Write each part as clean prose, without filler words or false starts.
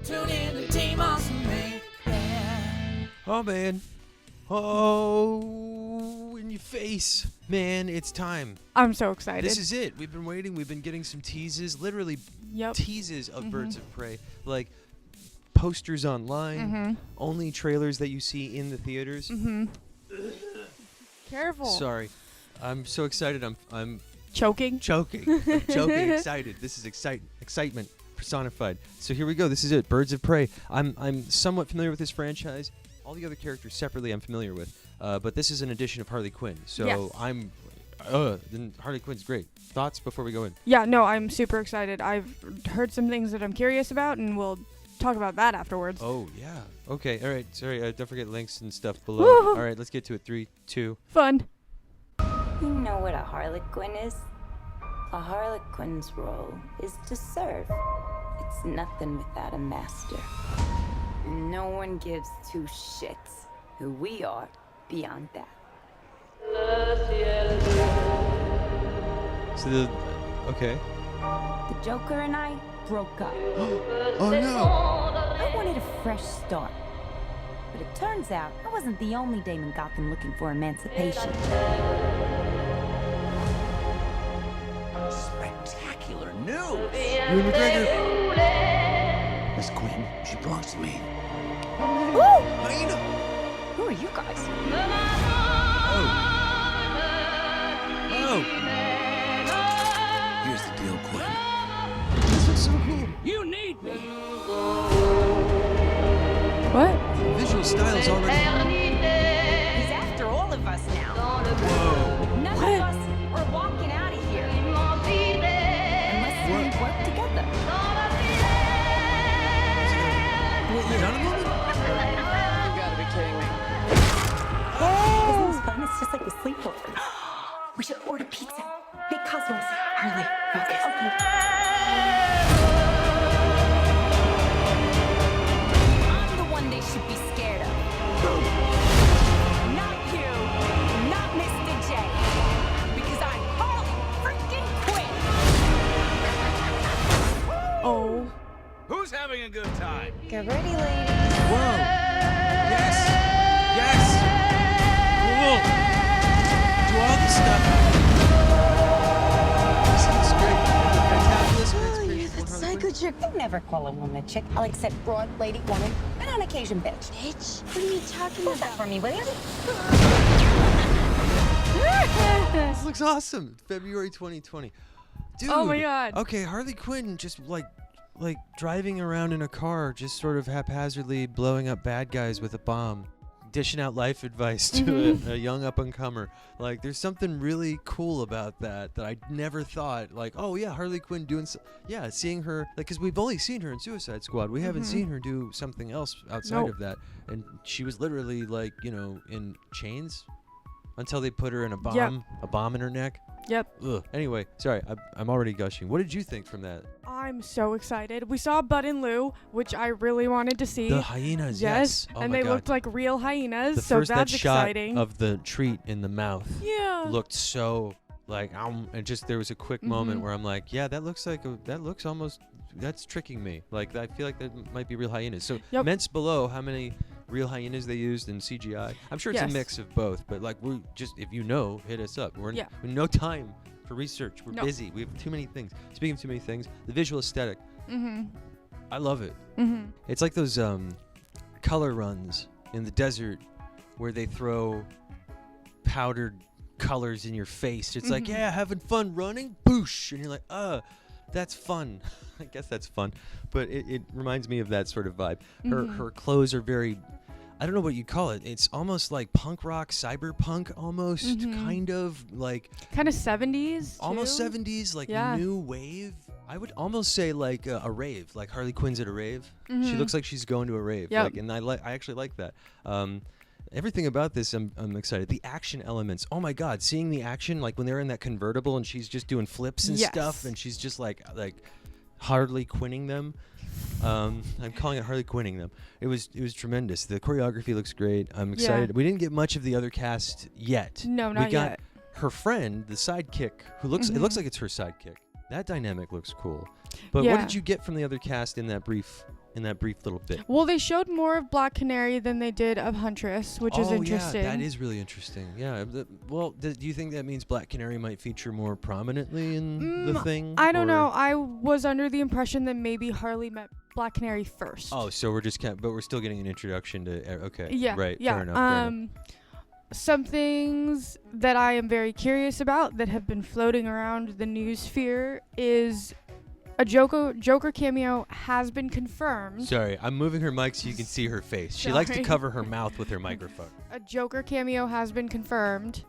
Tune in to Team Awesome, yeah. Oh, man. Oh, in your face. Man, it's time. I'm so excited. This is it. We've been waiting. We've been getting some teases, literally teases of Birds of Prey. Like posters online, only trailers that you see in the theaters. Careful. Sorry. I'm so excited. I'm choking. I'm choking, excited. This is excitement personified. So here we go. This is it. Birds of Prey. I'm somewhat familiar with this franchise. All the other characters separately I'm familiar with. But this is an edition of Harley Quinn. So then Harley Quinn's great. Thoughts before we go in? Yeah, no, I'm super excited. I've heard some things that I'm curious about, and we'll talk about that afterwards. Oh, yeah. Okay, all right. Sorry, don't forget links and stuff below. All right, let's get to it. 3, 2. Fun. You know what a harlequin is? A harlequin's role is to serve. It's nothing without a master. No one gives two shits who we are beyond that. So okay. The Joker and I broke up. Oh no! I wanted a fresh start. But it turns out I wasn't the only dame in Gotham looking for emancipation. Spectacular news. Ewan McGregor. Miss Quinn, she belongs to me. Woo! Hyena. Who are you guys? Oh. Here's the deal, Quinn. This looks so cool. You need me. What? The visual style is already. He's after all of us now. Whoa. None of us are walking out of here. Unless we work together. Is that a moment? You gotta be kidding me. Isn't this fun? It's just like a sleepover. We should order pizza. Big Cosmos. Harley, focus. Okay. I'm the one they should be scared of. Not you. Not Mr. J. Because I'm Harley freaking Quinn. Oh. Who's having a good time? Get ready, ladies. Whoa. Yes. Yes. Cool. Do all the stuff. This looks great. Fantabulous. Psycho chick. I never call a woman a chick. I'll accept broad, lady, woman, and on occasion, bitch. Bitch? What are you talking about? That for me, will you? This looks awesome. February 2020. Dude. Oh my God. Okay, Harley Quinn just like driving around in a car, just sort of haphazardly blowing up bad guys with a bomb, dishing out life advice to a young up-and-comer. Like, there's something really cool about that I never thought. Like, oh yeah, Harley Quinn doing seeing her, like, because we've only seen her in Suicide Squad. We haven't seen her do something else outside of that. And she was literally like, in chains until they put her in a bomb in her neck. Yep. Ugh. Anyway, sorry, I'm already gushing. What did you think from that? I'm so excited. We saw Bud and Lou, which I really wanted to see. The hyenas, yes. Oh and my they God. looked like real hyenas, So that's that exciting. shot of the treat in the mouth Looked so like, and just there was a quick moment where I'm like, yeah, that's tricking me. Like, I feel like that might be real hyenas. So Ments below how many real hyenas they used in CGI. I'm sure it's a mix of both, but like, we just, if you know, hit us up. We have no time for research. We're busy. We have too many things. Speaking of too many things, the visual aesthetic, I love it. It's like those color runs in the desert where they throw powdered colors in your face. It's like, yeah, having fun running, boosh, and you're like, that's fun. I guess that's fun, but it reminds me of that sort of vibe. Her clothes are very, I don't know what you call it. It's almost like punk rock, cyberpunk, almost kind of 70s. Almost 70s, like new wave. I would almost say like a rave, like Harley Quinn's at a rave. She looks like she's going to a rave, and I actually like that. Everything about this, I'm excited. The action elements. Oh my God, seeing the action, like when they're in that convertible and she's just doing flips and stuff, and she's just like Harley Quinning them. I'm calling it Harley Quinning them. It was tremendous. The choreography looks great. I'm excited. We didn't get much of the other cast yet. No, not yet. We got her friend, the sidekick, who looks. It looks like it's her sidekick. That dynamic looks cool. But what did you get from the other cast in that brief in that brief little bit. Well, they showed more of Black Canary than they did of Huntress, which is interesting. Yeah, that is really interesting. Yeah. Do you think that means Black Canary might feature more prominently in the thing? I don't know. I was under the impression that maybe Harley met Black Canary first. Oh, so we're just but we're still getting an introduction to. Okay. Yeah. Right. Yeah. Fair enough. Some things that I am very curious about that have been floating around the news sphere is a Joker cameo has been confirmed. Sorry, I'm moving her mic so you can see her face. She likes to cover her mouth with her microphone. A Joker cameo has been confirmed.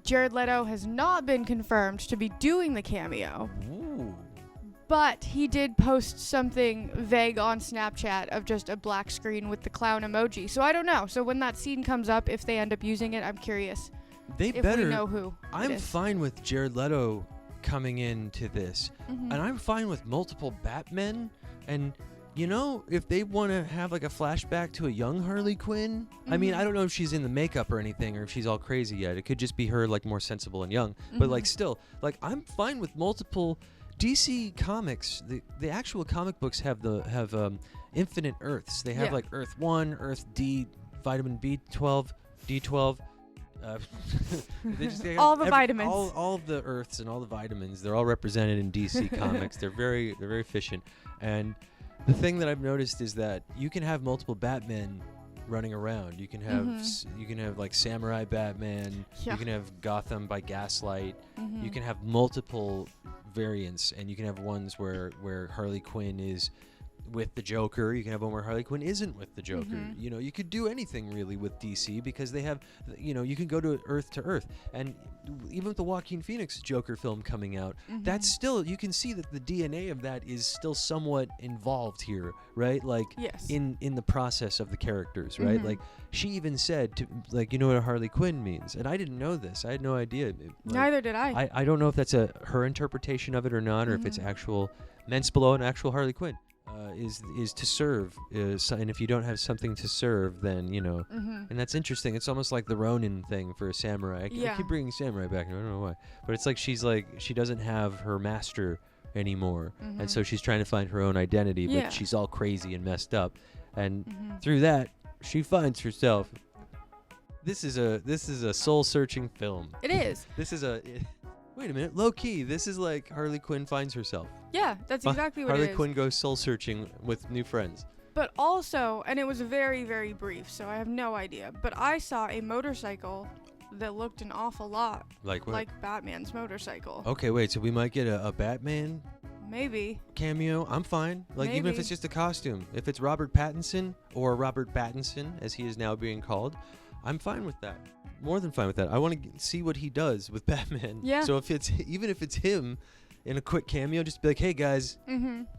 Jared Leto has not been confirmed to be doing the cameo. Ooh. But he did post something vague on Snapchat of just a black screen with the clown emoji. So I don't know. So when that scene comes up, if they end up using it, I'm curious. They if better we know who. I'm fine with Jared Leto coming into this, and I'm fine with multiple Batmen. And if they want to have like a flashback to a young Harley Quinn, I mean, I don't know if she's in the makeup or anything, or if she's all crazy yet. It could just be her like more sensible and young. But like still, like I'm fine with multiple. DC Comics, the actual comic books have infinite Earths. They have like Earth 1, Earth D, vitamin B12, D12. They all the vitamins. All of the Earths and all the vitamins, they're all represented in DC Comics. They're very efficient. And the thing that I've noticed is that you can have multiple Batmen running around. You can have like Samurai Batman. Yeah. You can have Gotham by Gaslight. You can have multiple variants, and you can have ones where Harley Quinn is with the Joker. You can have one where Harley Quinn isn't with the Joker. You could do anything really with DC because they have, you can go to Earth. And even with the Joaquin Phoenix Joker film coming out, that's still, you can see that the DNA of that is still somewhat involved here, right? Like in the process of the characters, right? Like she even said like, you know what a Harley Quinn means? And I didn't know this. I had no idea. Neither did I. I don't know if that's her interpretation of it or not, or if it's meant below an actual Harley Quinn. Is to serve, and if you don't have something to serve, then and that's interesting. It's almost like the Ronin thing for a samurai. I keep bringing samurai back, I don't know why, but it's like she doesn't have her master anymore, and so she's trying to find her own identity, but she's all crazy and messed up, and through that she finds herself. This is a soul-searching film. It is. Wait a minute, low key. This is like Harley Quinn finds herself. Yeah, that's exactly what it is. Harley Quinn goes soul searching with new friends. But also, and it was very, very brief, so I have no idea, but I saw a motorcycle that looked an awful lot like what? Like Batman's motorcycle. Okay, wait, so we might get a Batman maybe cameo. I'm fine. Like maybe. Even if it's just a costume. If it's Robert Pattinson or Robert Battinson, as he is now being called, I'm fine with that. More than fine with that. I want to see what he does with Batman. Yeah. So if it's him in a quick cameo, just be like, hey guys,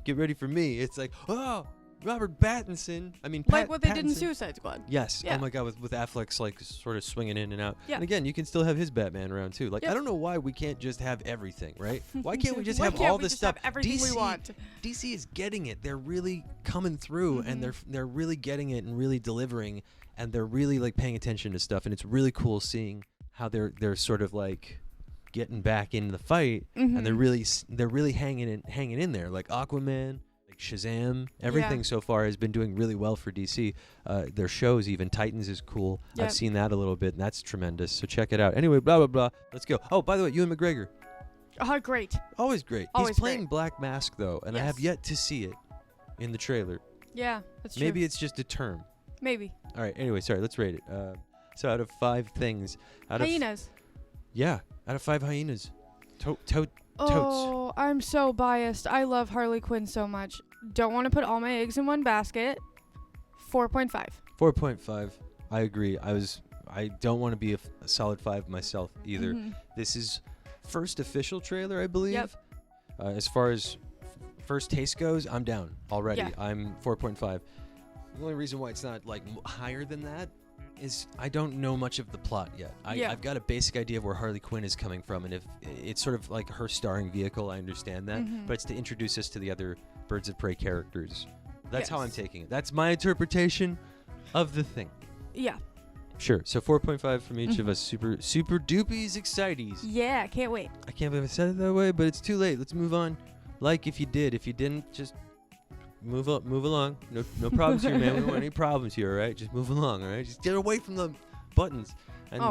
get ready for me. It's like, oh, Robert Pattinson. I mean, like what they did in Suicide Squad. Yes. Yeah. Oh my God, with Affleck's like sort of swinging in and out. Yeah. And again, you can still have his Batman around too. Like I don't know why we can't just have everything, right? Why can't we just have all this stuff? Have everything we want. DC is getting it. They're really coming through, and they're really getting it and really delivering, and they're really like paying attention to stuff, and it's really cool seeing how they're sort of like getting back in the fight, and they're really hanging in there, like Aquaman, like Shazam. Everything so far has been doing really well for DC. Their shows, even Titans is cool. Yep. I've seen that a little bit, and that's tremendous. So check it out. Anyway, blah blah blah. Let's go. Oh, by the way, Ewan McGregor. Oh, great. Always great. Always He's playing great. Black Mask though, and I have yet to see it in the trailer. Yeah, that's true. Maybe it's just a term. Maybe. All right. Anyway, sorry. Let's rate it. So out of 5 things, hyenas. Out of 5 hyenas. Totes. Oh, I'm so biased. I love Harley Quinn so much. Don't want to put all my eggs in one basket. 4.5. 4.5. I agree. I don't want to be a solid 5 myself either. This is first official trailer, I believe. Yep. As far as first taste goes, I'm down already. Yeah. I'm 4.5. The only reason why it's not like higher than that is I don't know much of the plot yet. I've got a basic idea of where Harley Quinn is coming from, and if it's sort of like her starring vehicle, I understand that. But it's to introduce us to the other Birds of Prey characters. That's how I'm taking it. That's my interpretation of the thing. Yeah. Sure. So 4.5 from each of us. Super doopies excities. Yeah, can't wait. I can't believe I said it that way, but it's too late. Let's move on. Like if you did. If you didn't, just move along. No problems here, man. We don't want any problems here, all right? Just move along, all right? Just get away from the buttons. And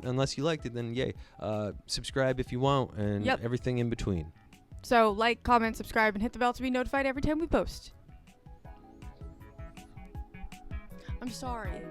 unless you liked it, then yay. Subscribe if you want, and everything in between. So like, comment, subscribe, and hit the bell to be notified every time we post. I'm sorry.